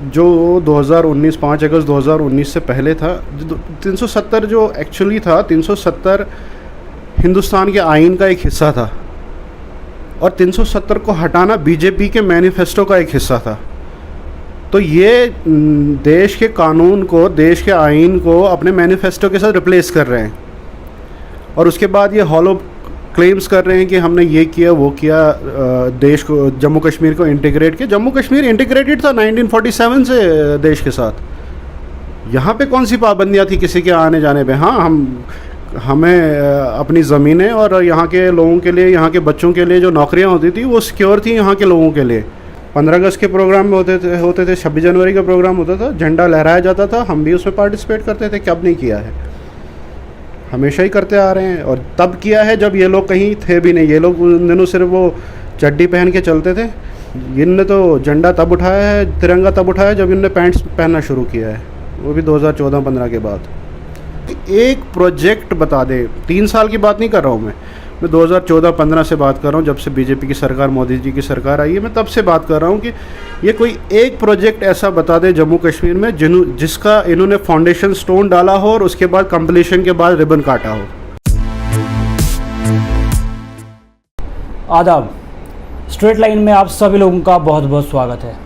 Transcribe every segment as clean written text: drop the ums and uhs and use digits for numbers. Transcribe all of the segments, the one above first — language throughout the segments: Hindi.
जो 2019 5 अगस्त 2019 से पहले था, 370 जो एक्चुअली था, 370 हिंदुस्तान के आइन का एक हिस्सा था और 370 को हटाना बीजेपी के मैनिफेस्टो का एक हिस्सा था। तो ये देश के कानून को, देश के आइन को अपने मैनिफेस्टो के साथ रिप्लेस कर रहे हैं और उसके बाद ये हॉलो क्लेम्स कर रहे हैं कि हमने ये किया वो किया, देश को, जम्मू कश्मीर को इंटीग्रेट किया। जम्मू कश्मीर इंटीग्रेटेड था 1947 से देश के साथ। यहाँ पे कौन सी पाबंदियाँ थी किसी के आने जाने पे? हाँ, हमें अपनी ज़मीनें और यहाँ के लोगों के लिए, यहाँ के बच्चों के लिए जो नौकरियाँ होती थी वो सिक्योर थी यहाँ के लोगों के लिए। 15 अगस्त के प्रोग्राम में होते थे, 26 जनवरी का प्रोग्राम होता था, झंडा लहराया जाता था, हम भी उसमें पार्टिसिपेट करते थे। कब नहीं किया है? हमेशा ही करते आ रहे हैं। और तब किया है जब ये लोग कहीं थे भी नहीं। ये लोग उन दिनों सिर्फ वो चड्डी पहन के चलते थे। इनने तो झंडा तब उठाया है, तिरंगा तब उठाया जब इनने पैंट्स पहनना शुरू किया है, वो भी 2014-15 के बाद। एक प्रोजेक्ट बता दे, 3 साल की बात नहीं कर रहा हूँ मैं 2014-15 से बात कर रहा हूँ, जब से बीजेपी की सरकार, मोदी जी की सरकार आई है। मैं तब से बात कर रहा हूँ कि ये कोई एक प्रोजेक्ट ऐसा बता दे जम्मू कश्मीर में जिसका इन्होंने फाउंडेशन स्टोन डाला हो और उसके बाद कंप्लीशन के बाद रिबन काटा हो। आदाब, स्ट्रेट लाइन में आप सभी लोगों का बहुत बहुत स्वागत है।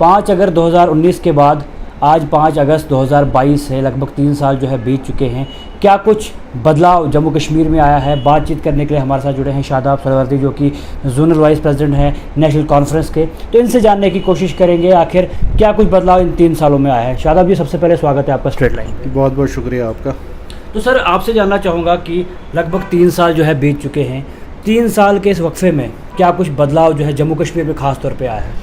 5 अगस्त 2019 के बाद आज 5 अगस्त 2022 है, लगभग 3 साल जो है बीत चुके हैं। क्या कुछ बदलाव जम्मू कश्मीर में आया है? बातचीत करने के लिए हमारे साथ जुड़े हैं शादाब सरवर्दी, जो कि जोनल वाइस प्रेसिडेंट हैं नेशनल कॉन्फ्रेंस के। तो इनसे जानने की कोशिश करेंगे आखिर क्या कुछ बदलाव इन 3 सालों में आया है। शादाब जी, सबसे पहले स्वागत है आपका स्ट्रेट लाइन में। बहुत बहुत शुक्रिया आपका। तो सर, आपसे जानना चाहूँगा कि लगभग 3 साल जो है बीत चुके हैं, 3 साल के इस वक्फे में क्या कुछ बदलाव जो है जम्मू कश्मीर में ख़ास तौर पर आया है?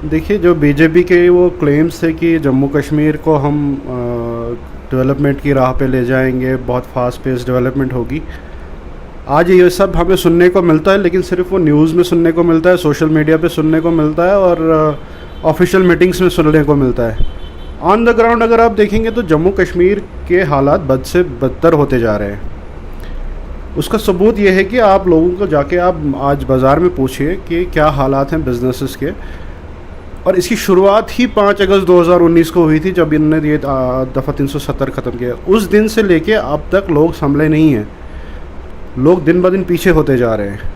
देखिए, जो बीजेपी के वो क्लेम्स थे कि जम्मू कश्मीर को हम डेवलपमेंट की राह पे ले जाएंगे, बहुत फास्ट पेस डेवलपमेंट होगी, आज ये सब हमें सुनने को मिलता है, लेकिन सिर्फ वो न्यूज़ में सुनने को मिलता है, सोशल मीडिया पे सुनने को मिलता है और ऑफिशियल मीटिंग्स में सुनने को मिलता है। ऑन द ग्राउंड अगर आप देखेंगे तो जम्मू कश्मीर के हालात बद से बदतर होते जा रहे हैं। उसका सबूत ये है कि आप लोगों को जाके आप आज बाज़ार में पूछिए कि क्या हालात हैं बिजनेसेस के। और इसकी शुरुआत ही 5 अगस्त 2019 को हुई थी, जब इन्होंने ये दफ़ा 370 ख़त्म किया। उस दिन से लेके अब तक लोग संभले नहीं हैं, लोग दिन ब दिन पीछे होते जा रहे हैं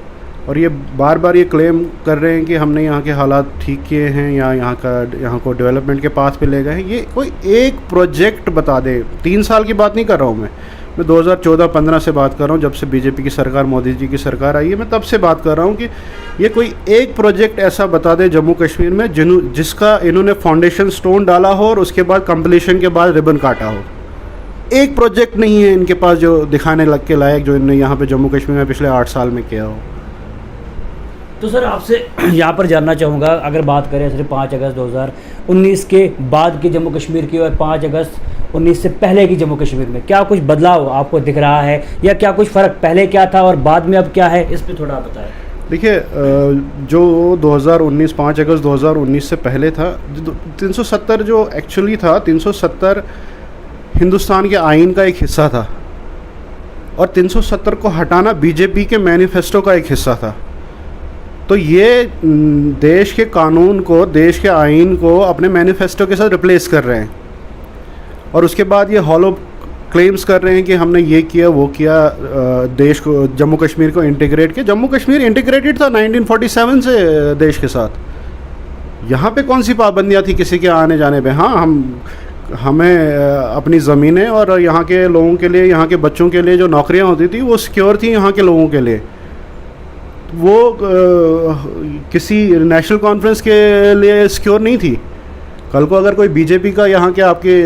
और ये बार बार ये क्लेम कर रहे हैं कि हमने यहाँ के हालात ठीक किए हैं या यहाँ को डेवलपमेंट के पाथ पे ले गए हैं। ये कोई एक प्रोजेक्ट बता दे। 3 साल की बात नहीं कर रहा हूँ मैं 2014-15 से बात कर रहा हूँ, जब से बीजेपी की सरकार, मोदी जी की सरकार आई है। मैं तब से बात कर रहा हूँ कि ये कोई एक प्रोजेक्ट ऐसा बता दे जम्मू कश्मीर में जिसका इन्होंने फाउंडेशन स्टोन डाला हो और उसके बाद कंप्लीशन के बाद रिबन काटा हो। एक प्रोजेक्ट नहीं है इनके पास जो दिखाने लग के लायक, जो इन्होंने यहाँ पे जम्मू कश्मीर में पिछले 8 साल में किया हो। तो सर, आपसे यहाँ पर जानना चाहूँगा, अगर बात करें सिर्फ 5 अगस्त 2019 के बाद के जम्मू कश्मीर की और 5 अगस्त 19 से पहले की जम्मू कश्मीर में क्या कुछ बदलाव आपको दिख रहा है या क्या कुछ फ़र्क, पहले क्या था और बाद में अब क्या है, इस पर थोड़ा बताएं। देखिए, जो 2019 5 अगस्त 2019 से पहले था, 370 जो एक्चुअली था, 370 हिंदुस्तान के आइन का एक हिस्सा था और 370 को हटाना बीजेपी के मैनिफेस्टो का एक हिस्सा था। तो ये देश के कानून को, देश के आइन को अपने मैनिफेस्टो के साथ रिप्लेस कर रहे हैं और उसके बाद ये हॉलो क्लेम्स कर रहे हैं कि हमने ये किया वो किया, देश को, जम्मू कश्मीर को इंटीग्रेट किया। जम्मू कश्मीर इंटीग्रेटेड था 1947 से देश के साथ। यहाँ पे कौन सी पाबंदियाँ थी किसी के आने जाने पे? हाँ, हमें अपनी ज़मीनें और यहाँ के लोगों के लिए, यहाँ के बच्चों के लिए जो नौकरियाँ होती थी वो सिक्योर थी यहाँ के लोगों के लिए। वो किसी नेशनल कॉन्फ्रेंस के लिए सिक्योर नहीं थी। कल को अगर कोई बीजेपी का, यहाँ के आपके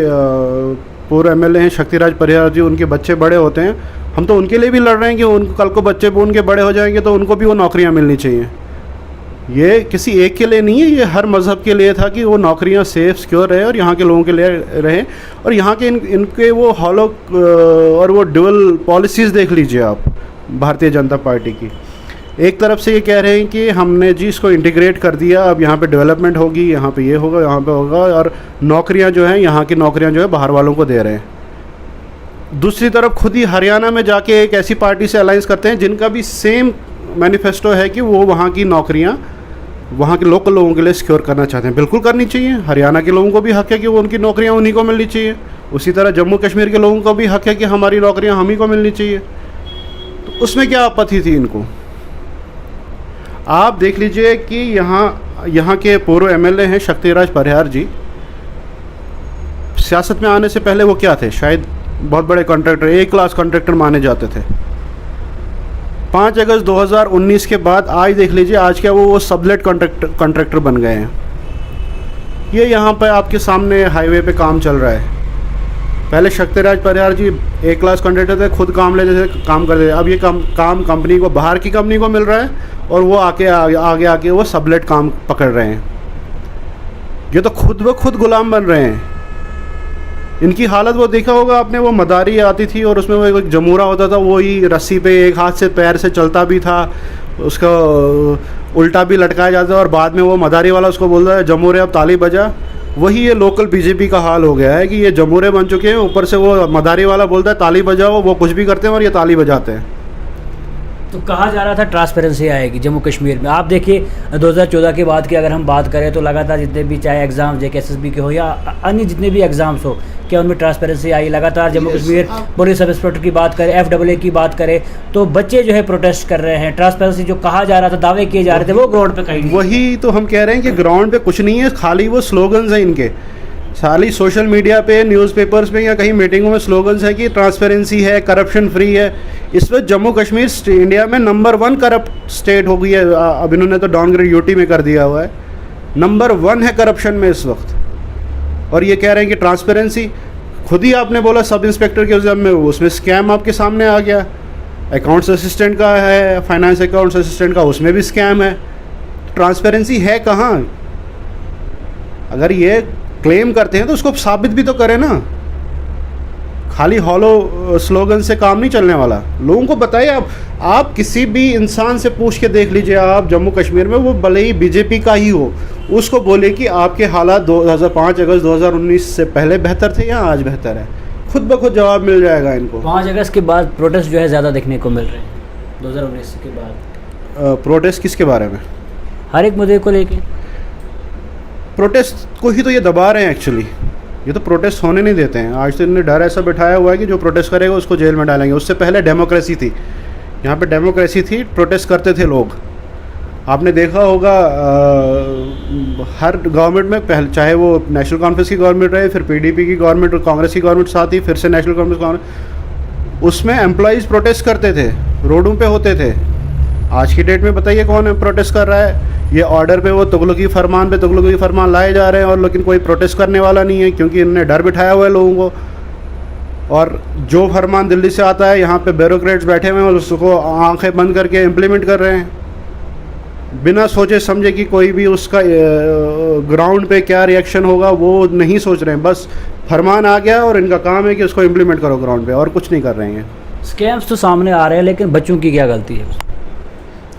पूर्व एमएलए हैं शक्तिराज परिहार जी, उनके बच्चे बड़े होते हैं, हम तो उनके लिए भी लड़ रहे हैं कि उनको कल को बच्चे उनके बड़े हो जाएंगे तो उनको भी वो नौकरियाँ मिलनी चाहिए। ये किसी एक के लिए नहीं है, ये हर मज़हब के लिए था कि वो नौकरियाँ सेफ सिक्योर रहे और यहाँ के लोगों के लिए रहे। और यहाँ के इनके वो हॉलो और वो ड्यूअल पॉलिसीज़ देख लीजिए आप भारतीय जनता पार्टी की। एक तरफ से ये कह रहे हैं कि हमने जी इसको इंटीग्रेट कर दिया, अब यहाँ पे डेवलपमेंट होगी, यहाँ पे ये होगा, यहाँ पे होगा, और नौकरियाँ जो हैं, यहाँ की नौकरियाँ जो है बाहर वालों को दे रहे हैं। दूसरी तरफ खुद ही हरियाणा में जाके एक ऐसी पार्टी से अलायंस करते हैं जिनका भी सेम मैनिफेस्टो है कि वो वहाँ की नौकरियाँ वहाँ के लोकल लोगों के लिए सिक्योर करना चाहते हैं। बिल्कुल करनी चाहिए। हरियाणा के लोगों को भी हक है कि वो उनकी नौकरियाँ उन्हीं को मिलनी चाहिए। उसी तरह जम्मू कश्मीर के लोगों को भी हक है कि हमारी नौकरियाँ हम ही को मिलनी चाहिए। तो उसमें क्या आपत्ति थी इनको? आप देख लीजिए कि यहाँ के पूर्व एमएलए हैं शक्तिराज परिहार जी। सियासत में आने से पहले वो क्या थे? शायद बहुत बड़े कॉन्ट्रैक्टर, ए क्लास कॉन्ट्रैक्टर माने जाते थे। 5 अगस्त 2019 के बाद आज देख लीजिए, आज क्या वो सबलेट कॉन्ट्रैक्टर बन गए हैं। ये यहाँ पे आपके सामने हाईवे पे काम चल रहा है। पहले शक्तिराज परिहार जी ए क्लास कॉन्ट्रैक्टर थे, खुद काम लेते थे, काम करते थे। अब ये काम कंपनी को, बाहर की कंपनी को मिल रहा है और वो आगे वो सबलेट काम पकड़ रहे हैं। ये तो खुद ब खुद गुलाम बन रहे हैं। इनकी हालत वो देखा होगा आपने, वो मदारी आती थी और उसमें वो एक जमूरा होता था, वो ही रस्सी पे एक हाथ से पैर से चलता भी था, उसका उल्टा भी लटकाया जाता है और बाद में वो मदारी वाला उसको बोलता है जमूरे अब ताली बजा। वही ये लोकल बीजेपी का हाल हो गया है कि ये जमूरे बन चुके हैं, ऊपर से वो मदारी वाला बोलता है ताली बजाओ, वो कुछ भी करते हैं और ये ताली बजाते हैं। तो कहा जा रहा था ट्रांसपेरेंसी आएगी जम्मू कश्मीर में। आप देखिए 2014 के बाद की अगर हम बात करें तो लगातार जितने भी चाहे एग्ज़ाम JKSSB के हो या अन्य जितने भी एग्ज़ाम्स हो, क्या उनमें ट्रांसपेरेंसी आई? लगातार Jammu Kashmir police sub inspector की बात करें, FAA की बात करें, तो बच्चे जो है प्रोटेस्ट कर रहे हैं। ट्रांसपेरेंसी जो कहा जा रहा था, दावे किए जा रहे थे, वो ग्राउंड पे कहीं नहीं। वही तो हम कह रहे हैं कि ग्राउंड पे कुछ नहीं है, खाली वो स्लोगन्स हैं इनके। सारी सोशल मीडिया पे, न्यूज़पेपर्स पे या कहीं मीटिंगों में स्लोगन्स है कि ट्रांसपेरेंसी है, करप्शन फ्री है। इस वक्त जम्मू कश्मीर इंडिया में नंबर 1 करप्ट स्टेट हो गई है। अब इन्होंने तो डाउनग्रेड यूटी में कर दिया हुआ है। नंबर 1 है करप्शन में इस वक्त। और ये कह रहे हैं कि ट्रांसपेरेंसी, खुद ही आपने बोला सब इंस्पेक्टर के एग्जाम में उसमें स्कैम आपके सामने आ गया। अकाउंट्स असिस्टेंट का है, फाइनेंस अकाउंट्स असिस्टेंट का, उसमें भी स्कैम है। ट्रांसपेरेंसी है कहाँ? अगर ये क्लेम करते हैं तो उसको साबित भी तो करें ना। खाली हॉलो स्लोगन से काम नहीं चलने वाला। लोगों को बताइए। आप किसी भी इंसान से पूछ के देख लीजिए, आप जम्मू कश्मीर में, वो भले ही बीजेपी का ही हो, उसको बोले कि आपके हालात 5 अगस्त 2019 से पहले बेहतर थे या आज बेहतर है, खुद ब खुद जवाब मिल जाएगा इनको। 5 अगस्त के बाद प्रोटेस्ट जो है ज़्यादा देखने को मिल रहे हैं 2019 के बाद। प्रोटेस्ट किसके बारे में? हर एक मुद्दे को लेके प्रोटेस्ट को ही तो ये दबा रहे हैं एक्चुअली। ये तो प्रोटेस्ट होने नहीं देते हैं। आज तो इन्होंने डर ऐसा बिठाया हुआ है कि जो प्रोटेस्ट करेगा उसको जेल में डालेंगे। उससे पहले डेमोक्रेसी थी, यहाँ पे डेमोक्रेसी थी, प्रोटेस्ट करते थे लोग। आपने देखा होगा हर गवर्नमेंट में, पहले चाहे वो नेशनल कॉन्फ्रेंस की गवर्नमेंट रहे, फिर PDP की गवर्नमेंट और कांग्रेस की गवर्नमेंट साथ ही, फिर से नेशनल कॉन्फ्रेंस गवर्नमेंट, उसमें एम्प्लॉयज़ प्रोटेस्ट करते थे, रोडों पे होते थे। आज की डेट में बताइए कौन प्रोटेस्ट कर रहा है? ये ऑर्डर पे वो तुगलकी फरमान लाए जा रहे हैं और लेकिन कोई प्रोटेस्ट करने वाला नहीं है, क्योंकि इन्होंने डर बिठाया हुआ है लोगों को। और जो फरमान दिल्ली से आता है, यहाँ पे ब्यूरोक्रेट्स बैठे हुए हैं और उसको आंखें बंद करके इम्प्लीमेंट कर रहे हैं, बिना सोचे समझे कि कोई भी उसका ग्राउंड पे क्या रिएक्शन होगा वो नहीं सोच रहे हैं। बस फरमान आ गया और इनका काम है कि उसको इम्प्लीमेंट करो ग्राउंड पे, और कुछ नहीं कर रहे हैं। स्कैम्स तो सामने आ रहे हैं, लेकिन बच्चों की क्या गलती है?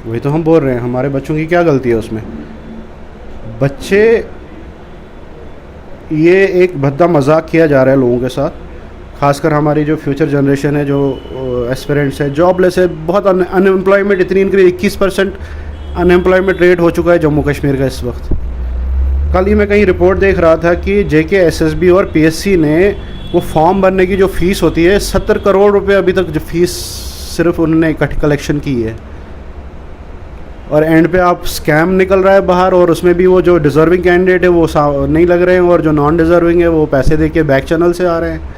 वही तो हम बोल रहे हैं, हमारे बच्चों की क्या गलती है उसमें? बच्चे, ये एक भद्दा मजाक किया जा रहा है लोगों के साथ, खासकर हमारी जो फ्यूचर जनरेशन है, जो एस्पिरेंट्स है, जॉबलेस है, बहुत अनएम्प्लॉयमेंट इतनी इंक्रीज, 21% अनएम्प्लॉयमेंट रेट हो चुका है जम्मू कश्मीर का इस वक्त। कल ही मैं कहीं रिपोर्ट देख रहा था कि JKSSB और PSC ने वो फॉर्म भरने की जो फ़ीस होती है, 70 करोड़ रुपए अभी तक जो फ़ीस सिर्फ उन्होंने इकट्ठी कलेक्शन की है। और एंड पे आप स्कैम निकल रहा है बाहर, और उसमें भी वो जो डिज़र्विंग कैंडिडेट है वो नहीं लग रहे हैं, और जो नॉन डिज़र्विंग है वो पैसे दे के बैक चैनल से आ रहे हैं।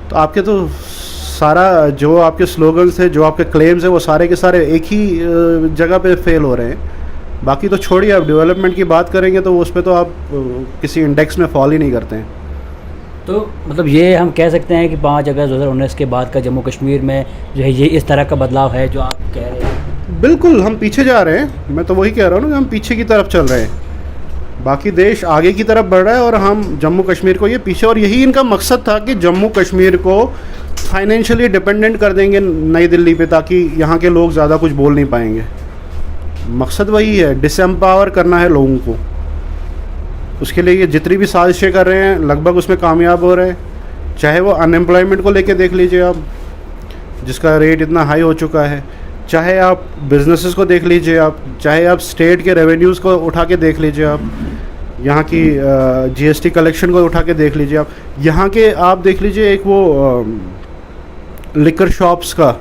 तो आपके तो सारा जो आपके स्लोगन्स थे, जो आपके क्लेम्स हैं, वो सारे के सारे एक ही जगह पे फेल हो रहे हैं। बाकी तो छोड़िए, आप डेवलपमेंट की बात करेंगे तो उस पर तो आप किसी इंडेक्स में फॉल ही नहीं करते हैं। तो मतलब ये हम कह सकते हैं कि 5 अगस्त 2019 के बाद का जम्मू कश्मीर में जो है ये इस तरह का बदलाव है जो आप कह रहे हैं? बिल्कुल, हम पीछे जा रहे हैं। मैं तो वही कह रहा हूँ ना कि हम पीछे की तरफ चल रहे हैं। बाकी देश आगे की तरफ बढ़ रहा है और हम जम्मू कश्मीर को ये पीछे, और यही इनका मकसद था कि जम्मू कश्मीर को फाइनेंशियली डिपेंडेंट कर देंगे नई दिल्ली पे, ताकि यहाँ के लोग ज़्यादा कुछ बोल नहीं पाएंगे। मकसद वही है, डिसएम्पावर करना है लोगों को। उसके लिए ये जितनी भी साजिशें कर रहे हैं लगभग उसमें कामयाब हो रहे हैं। चाहे वो अनएम्प्लॉयमेंट को लेके देख लीजिए आप, जिसका रेट इतना हाई हो चुका है, चाहे आप बिजनेसेस को देख लीजिए, आप चाहे आप स्टेट के रेवेन्यूज़ को उठा के देख लीजिए, आप यहाँ की जीएसटी कलेक्शन को उठा के देख लीजिए, आप यहाँ के आप देख लीजिए एक वो लिकर शॉप्स का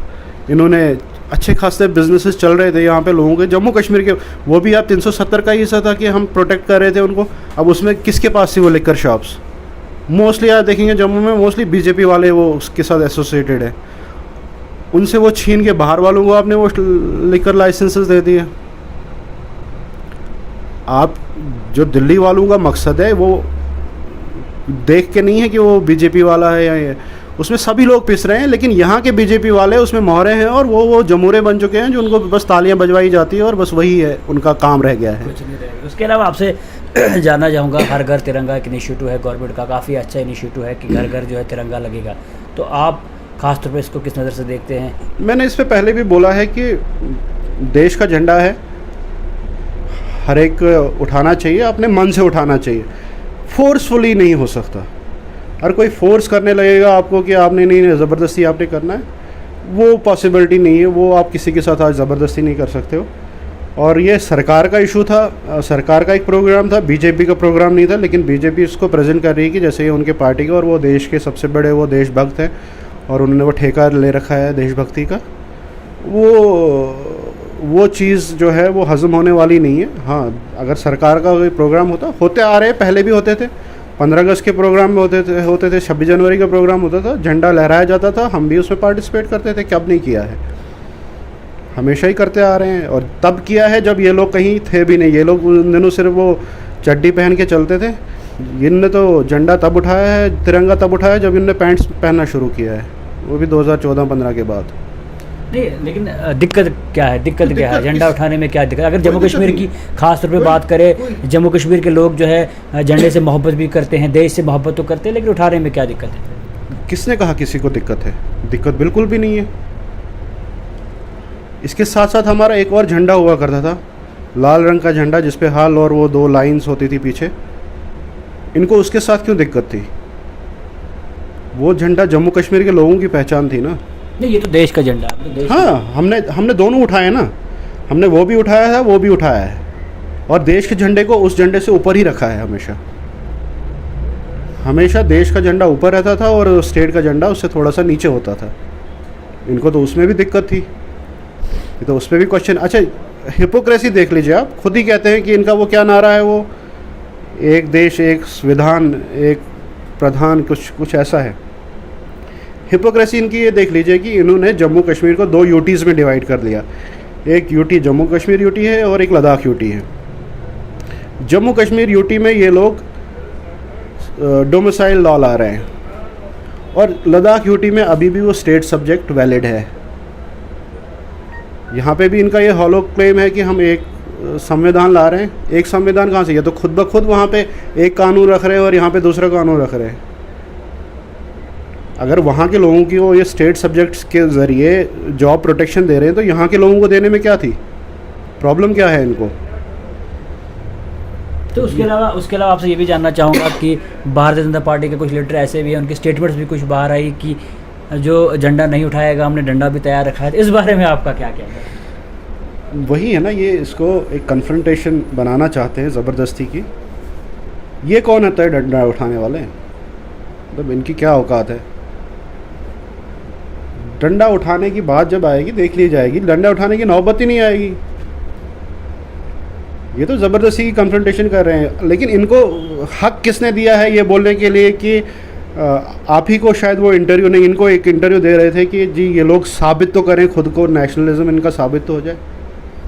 इन्होंने अच्छे खासे बिजनेसेस चल रहे थे यहाँ पे लोगों के, जम्मू कश्मीर के, वो भी आप 370 का ही हिस्सा था कि हम प्रोटेक्ट कर रहे थे उनको। अब उसमें किसके पास थी वो लिकर शॉप्स? मोस्टली आप देखेंगे जम्मू में मोस्टली बीजेपी वाले वो उसके साथ एसोसिएटेड है, उनसे वो छीन के बाहर वालों को आपने वो लिकर लाइसेंसेस दे दिए। आप जो दिल्ली वालों का मकसद है वो देख के नहीं है कि वो बीजेपी वाला है या ये, उसमें सभी लोग पिस रहे हैं, लेकिन यहाँ के बीजेपी वाले उसमें मोहरे हैं और वो जमूरे बन चुके हैं जो उनको बस तालियां बजवाई जाती है और बस वही है उनका काम रह गया है। कुछ नहीं रहेगा। उसके अलावा आपसे जानना चाहूँगा, हर घर तिरंगा एक इनिशिएटिव है गवर्नमेंट का, काफ़ी अच्छा इनिशिएटिव है कि घर घर जो है तिरंगा लगेगा, तो आप खासतौर पर इसको किस नज़र से देखते हैं? मैंने इस पर पहले भी बोला है कि देश का झंडा है, हर एक उठाना चाहिए, अपने मन से उठाना चाहिए, फोर्सफुली नहीं हो सकता। हर कोई फोर्स करने लगेगा आपको कि आपने नहीं ज़बरदस्ती आपने करना है, वो पॉसिबिलिटी नहीं है, वो आप किसी के साथ आज ज़बरदस्ती नहीं कर सकते हो। और ये सरकार का इशू था, सरकार का एक प्रोग्राम था, बीजेपी का प्रोग्राम नहीं था, लेकिन बीजेपी इसको प्रेजेंट कर रही है कि जैसे ये उनके पार्टी का, और वो देश के सबसे बड़े वो देशभक्त हैं और उन्होंने वो ठेका ले रखा है देशभक्ति का, वो चीज़ जो है वो हज़म होने वाली नहीं है। हाँ, अगर सरकार का कोई प्रोग्राम होते आ रहे हैं, पहले भी होते थे, 15 अगस्त के प्रोग्राम में होते थे, 26 जनवरी का प्रोग्राम होता था, झंडा लहराया जाता था, हम भी उसमें पार्टिसिपेट करते थे, कब नहीं किया है, हमेशा ही करते आ रहे हैं। और तब किया है जब ये लोग कहीं थे भी नहीं, ये लोग उन दिनों सिर्फ वो चड्डी पहन के चलते थे। इनने तो झंडा तब उठाया है, तिरंगा तब उठाया जब इनने पैंट्स पहनना शुरू किया है, वो भी 2014-15 के बाद। नहीं, लेकिन दिक्कत क्या है? दिक्कत क्या है झंडा उठाने में? क्या दिक्कत? अगर जम्मू कश्मीर की खास तौर पे बात करें, जम्मू कश्मीर के लोग जो है झंडे से मोहब्बत भी करते हैं, देश से मोहब्बत तो करते हैं, लेकिन उठाने में क्या दिक्कत है? किसने कहा किसी को दिक्कत है? दिक्कत बिल्कुल भी नहीं है। इसके साथ साथ हमारा एक और झंडा हुआ करता था, लाल रंग का झंडा जिस पे हाल और वो 2 लाइन्स होती थी पीछे, इनको उसके साथ क्यों दिक्कत थी? वो झंडा जम्मू कश्मीर के लोगों की पहचान थी ना। नहीं, ये तो देश का झंडा है। हाँ, हमने दोनों उठाए ना, हमने वो भी उठाया था, वो भी उठाया है, और देश के झंडे को उस झंडे से ऊपर ही रखा है। हमेशा देश का झंडा ऊपर रहता था और स्टेट का झंडा उससे थोड़ा सा नीचे होता था। इनको तो उसमें भी दिक्कत थी, तो उस पर भी क्वेश्चन। अच्छा, हिपोक्रेसी देख लीजिए, आप खुद ही कहते हैं कि इनका वो क्या नारा है, वो एक देश एक संविधान एक प्रधान, कुछ ऐसा है। हिपोक्रेसी इनकी ये देख लीजिए कि इन्होंने जम्मू कश्मीर को 2 यूटीज़ में डिवाइड कर दिया। एक यूटी जम्मू कश्मीर यूटी है और एक लद्दाख यूटी है। जम्मू कश्मीर यूटी में ये लोग डोमिसाइल लॉ ला रहे हैं, और लद्दाख यूटी में अभी भी वो स्टेट सब्जेक्ट वैलिड है। यहाँ पे भी इनका ये हॉलो क्लेम है कि हम एक संविधान ला रहे हैं। एक संविधान कहाँ से? ये तो खुद ब खुद वहाँ पे एक कानून रख रहे हैं और यहाँ पे दूसरा कानून रख रहे हैं। अगर वहाँ के लोगों की वो ये स्टेट सब्जेक्ट्स के ज़रिए जॉब प्रोटेक्शन दे रहे हैं, तो यहाँ के लोगों को देने में क्या थी प्रॉब्लम? क्या है इनको? तो उसके अलावा आपसे ये भी जानना चाहूँगा कि भारतीय जनता पार्टी के कुछ लीडर ऐसे भी हैं, उनके स्टेटमेंट्स भी कुछ बाहर आई कि जो झंडा नहीं उठाएगा, हमने डंडा भी तैयार रखा है। इस बारे में आपका क्या कहना है? वही है ना, ये इसको एक कन्फ्रंटेशन बनाना चाहते हैं ज़बरदस्ती की। ये कौन होता है डंडा उठाने वाले? मतलब इनकी क्या औकात है? डंडा उठाने की बात जब आएगी देख ली जाएगी, डंडा उठाने की नौबत ही नहीं आएगी। ये तो ज़बरदस्ती की कन्फ्रंटेशन कर रहे हैं, लेकिन इनको हक किसने दिया है ये बोलने के लिए कि आप ही को शायद वो इंटरव्यू नहीं, इनको एक इंटरव्यू दे रहे थे कि जी ये लोग साबित तो करें खुद को, नेशनलिज्म इनका साबित तो हो जाए।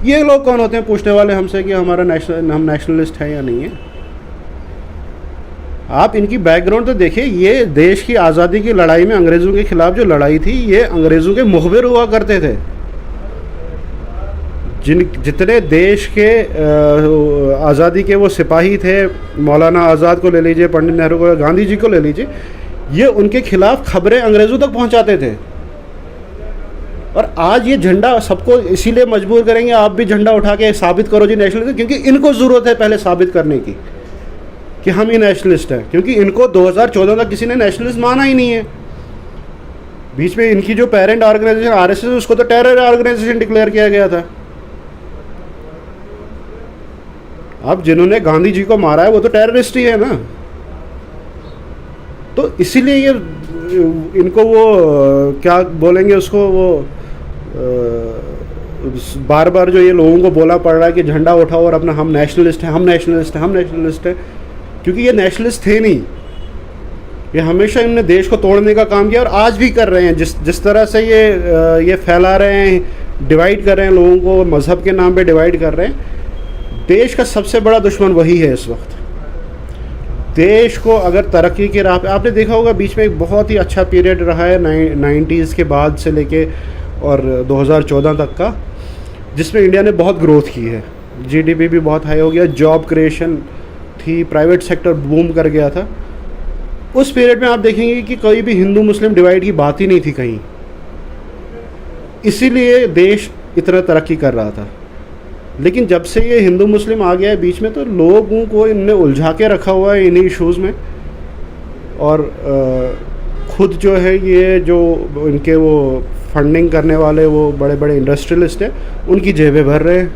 ये लोग कौन होते हैं पूछने वाले हमसे कि हम नेशनलिस्ट हैं या नहीं है? आप इनकी बैकग्राउंड तो देखिए। ये देश की आज़ादी की लड़ाई में अंग्रेज़ों के खिलाफ जो लड़ाई थी, ये अंग्रेज़ों के मुखबिर हुआ करते थे। जितने देश के आज़ादी के वो सिपाही थे, मौलाना आज़ाद को ले लीजिए, पंडित नेहरू को, गांधी जी को ले लीजिए, ये उनके खिलाफ खबरें अंग्रेज़ों तक पहुंचाते थे। और आज ये झंडा सबको इसीलिए मजबूर करेंगे, आप भी झंडा उठा के साबित करो जी नेशनलिस्ट, क्योंकि इनको ज़रूरत है पहले साबित करने की कि हम ही नेशनलिस्ट हैं, क्योंकि इनको 2014 तक किसी ने नेशनलिस्ट माना ही नहीं है। बीच में इनकी जो पेरेंट ऑर्गेनाइजेशन आरएसएस, उसको तो टेरर ऑर्गेनाइजेशन डिक्लेयर किया गया था। अब जिन्होंने गांधी जी को मारा है वो तो टेररिस्ट ही है ना। तो इसीलिए ये इनको वो क्या बोलेंगे उसको, वो बार बार जो ये लोगों को बोला पड़ रहा है कि झंडा उठाओ और अपना हम नेशनलिस्ट हैं, हम नेशनलिस्ट हैं, हम नेशनलिस्ट हैं, क्योंकि ये नेशनलिस्ट थे नहीं। ये हमेशा इन्होंने देश को तोड़ने का काम किया और आज भी कर रहे हैं। जिस तरह से ये फैला रहे हैं, डिवाइड कर रहे हैं लोगों को, मज़हब के नाम पे डिवाइड कर रहे हैं। देश का सबसे बड़ा दुश्मन वही है इस वक्त। देश को अगर तरक्की की राह पे, आपने देखा होगा बीच में एक बहुत ही अच्छा पीरियड रहा है 90s के बाद से लेके और 2014 तक का, जिसमें इंडिया ने बहुत ग्रोथ की है। जीडीपी भी बहुत हाई हो गया, जॉब क्रिएशन थी, प्राइवेट सेक्टर बूम कर गया था। उस पीरियड में आप देखेंगे कि कोई भी हिंदू मुस्लिम डिवाइड की बात ही नहीं थी कहीं, इसीलिए देश इतना तरक्की कर रहा था। लेकिन जब से ये हिंदू मुस्लिम आ गया है बीच में, तो लोगों को इनने उलझा के रखा हुआ है इन्हीं इश्यूज़ में। और खुद जो है ये जो इनके वो फंडिंग करने वाले वो बड़े बड़े इंडस्ट्रियलिस्ट हैं, उनकी जेबें भर रहे हैं।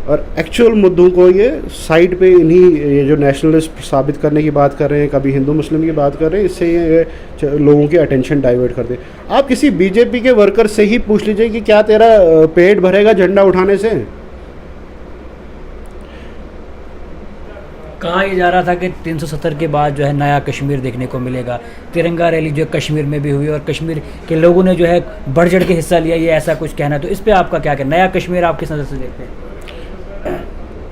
और एक्चुअल मुद्दों को ये साइड पे इन्हीं, ये जो नेशनलिस्ट साबित करने की बात कर रहे हैं, कभी हिंदू मुस्लिम की बात कर रहे हैं, इससे ये लोगों की अटेंशन डाइवर्ट कर दे। आप किसी बीजेपी के वर्कर से ही पूछ लीजिए कि क्या तेरा पेट भरेगा झंडा उठाने से। कहा यह जा रहा था कि 370 के बाद जो है नया कश्मीर देखने को मिलेगा। तिरंगा रैली जो कश्मीर में भी हुई और कश्मीर के लोगों ने जो है बढ़ चढ़ के हिस्सा लिया, ये ऐसा कुछ कहना है। तो इस पे आपका क्या कहना है? नया कश्मीर आप किस नज़र से देखते हैं?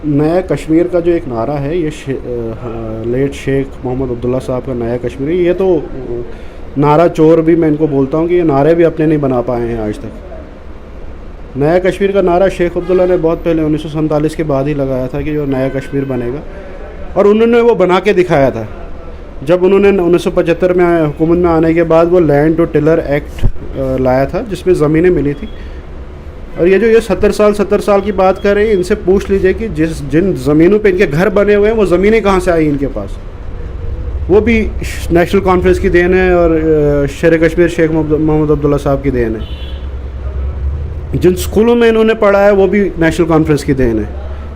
नया कश्मीर का जो एक नारा है, ये लेट शेख मोहम्मद अब्दुल्ला साहब का नया कश्मीर, ये तो नारा चोर भी मैं इनको बोलता हूँ कि ये नारे भी अपने नहीं बना पाए हैं आज तक। नया कश्मीर का नारा शेख अब्दुल्ला ने बहुत पहले 1947 के बाद ही लगाया था कि जो नया कश्मीर बनेगा, और उन्होंने वो बना के दिखाया था। जब उन्होंने 1975 में हुकूमत में आने के बाद वो लैंड टू टिलर एक्ट लाया था, जिसमें ज़मीनें मिली थी। और ये जो ये 70 साल की बात कर रहे हैं, इनसे पूछ लीजिए कि जिन ज़मीनों पे इनके घर बने हुए हैं, वो ज़मीनें कहाँ से आई इनके पास। वो भी नेशनल कॉन्फ्रेंस की देन है और शेर कश्मीर शेख मोहम्मद अब्दुल्ला साहब की देन है। जिन स्कूलों में इन्होंने पढ़ा है वो भी नेशनल कॉन्फ्रेंस की देन है।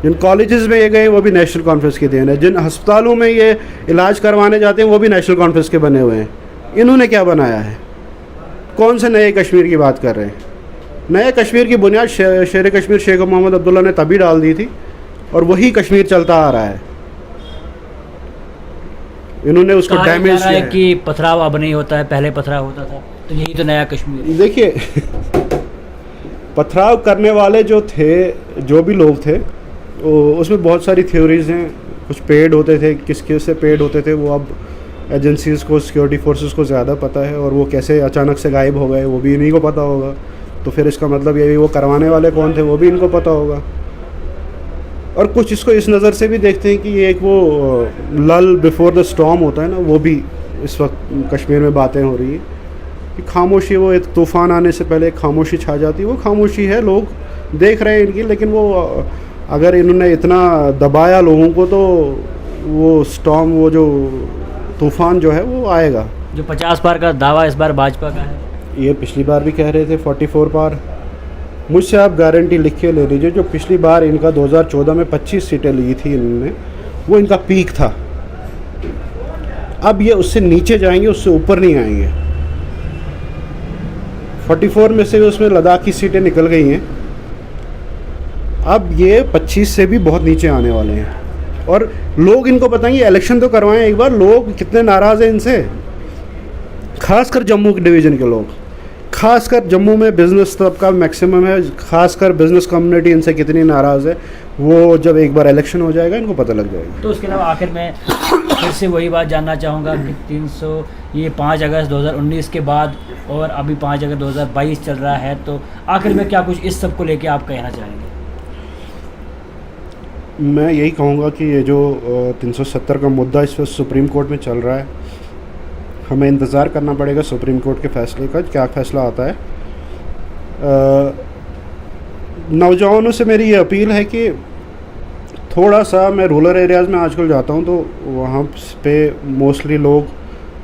जिन कॉलेजेस में ये गए वो भी नेशनल कॉन्फ्रेंस की देन है। जिन अस्पतालों में ये इलाज करवाने जाते हैं वो भी नेशनल कॉन्फ्रेंस के बने हुए हैं। इन्होंने क्या बनाया है? कौन से नए कश्मीर की बात कर रहे हैं? नए कश्मीर की बुनियाद शेर कश्मीर शेख मोहम्मद अब्दुल्ला ने तभी डाल दी थी और वही कश्मीर चलता आ रहा है। इन्होंने उसको डैमेज किया है कि पथराव अब नहीं होता है, पहले पथराव होता था, तो यही तो नया कश्मीर। देखिए पथराव करने वाले जो थे, जो भी लोग थे, उसमें बहुत सारी थ्योरीज हैं। कुछ पेड होते थे, किस से पेड होते थे वो अब एजेंसीज़ को, सिक्योरिटी फोर्सेस को ज़्यादा पता है, और वो कैसे अचानक से गायब हो गए वो भी इन्हीं को पता होगा। तो फिर इसका मतलब ये भी वो करवाने वाले कौन थे वो भी इनको पता होगा। और कुछ इसको इस नज़र से भी देखते हैं कि ये एक वो लल बिफोर द स्टॉर्म होता है ना, वो भी इस वक्त कश्मीर में बातें हो रही है कि खामोशी, वो एक तूफ़ान आने से पहले खामोशी छा जाती है। वो खामोशी है, लोग देख रहे हैं इनकी, लेकिन वो अगर इन्होंने इतना दबाया लोगों को तो वो स्टॉर्म, वो जो तूफ़ान जो है वो आएगा। जो 50 पार का दावा इस बार भाजपा का है, ये पिछली बार भी कह रहे थे 44 पार। मुझसे आप गारंटी लिख के ले लीजिए, जो पिछली बार इनका 2014 में 25 सीटें ली थी इन्होंने, वो इनका पीक था। अब ये उससे नीचे जाएंगे, उससे ऊपर नहीं आएंगे। 44 में से उसमें लद्दाख की सीटें निकल गई हैं। अब ये 25 से भी बहुत नीचे आने वाले हैं। और लोग इनको बताएंगे इलेक्शन तो करवाएं एक बार, लोग कितने नाराज़ हैं इनसे। खासकर जम्मू के डिवीज़न के लोग, खासकर जम्मू में बिज़नेस तबका मैक्सिमम है, खासकर बिज़नेस कम्युनिटी इनसे कितनी नाराज़ है, वो जब एक बार इलेक्शन हो जाएगा इनको पता लग जाएगा। तो उसके अलावा आखिर में फिर से वही बात जानना चाहूँगा कि 300 ये 5 अगस्त 2019 के बाद और अभी 5 अगस्त 2022 चल रहा है, तो आखिर में क्या कुछ इस सब को लेके आप कहना चाहेंगे? मैं यही कहूँगा कि ये जो 370 का मुद्दा इस वक्त सुप्रीम कोर्ट में चल रहा है, हमें इंतज़ार करना पड़ेगा सुप्रीम कोर्ट के फ़ैसले का, क्या फ़ैसला आता है। नौजवानों से मेरी ये अपील है कि थोड़ा सा, मैं रूरल एरियाज़ में आजकल जाता हूँ तो वहाँ पे मोस्टली लोग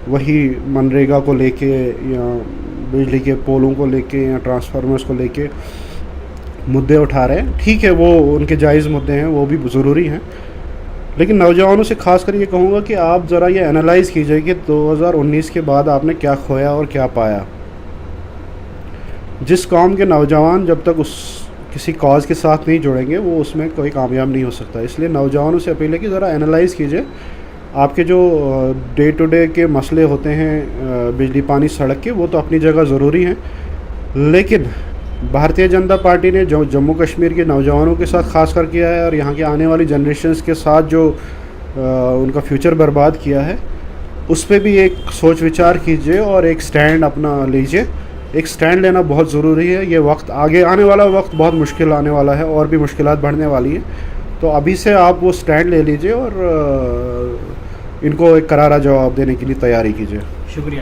वही मनरेगा को लेके या बिजली के पोलों को लेके या ट्रांसफार्मर्स को लेके मुद्दे उठा रहे हैं। ठीक है, वो उनके जायज़ मुद्दे हैं, वो भी ज़रूरी हैं, लेकिन नौजवानों से खास कर ये कहूँगा कि आप ज़रा ये एनालाइज़ कीजिए कि 2019 के बाद आपने क्या खोया और क्या पाया। जिस कौम के नौजवान जब तक उस किसी कॉज़ के साथ नहीं जुड़ेंगे वो उसमें कोई कामयाब नहीं हो सकता। इसलिए नौजवानों से अपील है कि ज़रा एनालाइज़ कीजिए आपके जो डे टू डे के मसले होते हैं, बिजली पानी सड़क के, वो तो अपनी जगह ज़रूरी हैं, लेकिन भारतीय जनता पार्टी ने जो जम्मू कश्मीर के नौजवानों के साथ ख़ास कर किया है और यहाँ की आने वाली जनरेशन्स के साथ जो उनका फ्यूचर बर्बाद किया है, उस पर भी एक सोच विचार कीजिए और एक स्टैंड अपना लीजिए। एक स्टैंड लेना बहुत ज़रूरी है। ये वक्त, आगे आने वाला वक्त बहुत मुश्किल आने वाला है और भी मुश्किलात बढ़ने वाली हैं, तो अभी से आप वो स्टैंड ले लीजिए और इनको एक करारा जवाब देने के लिए तैयारी कीजिए। शुक्रिया।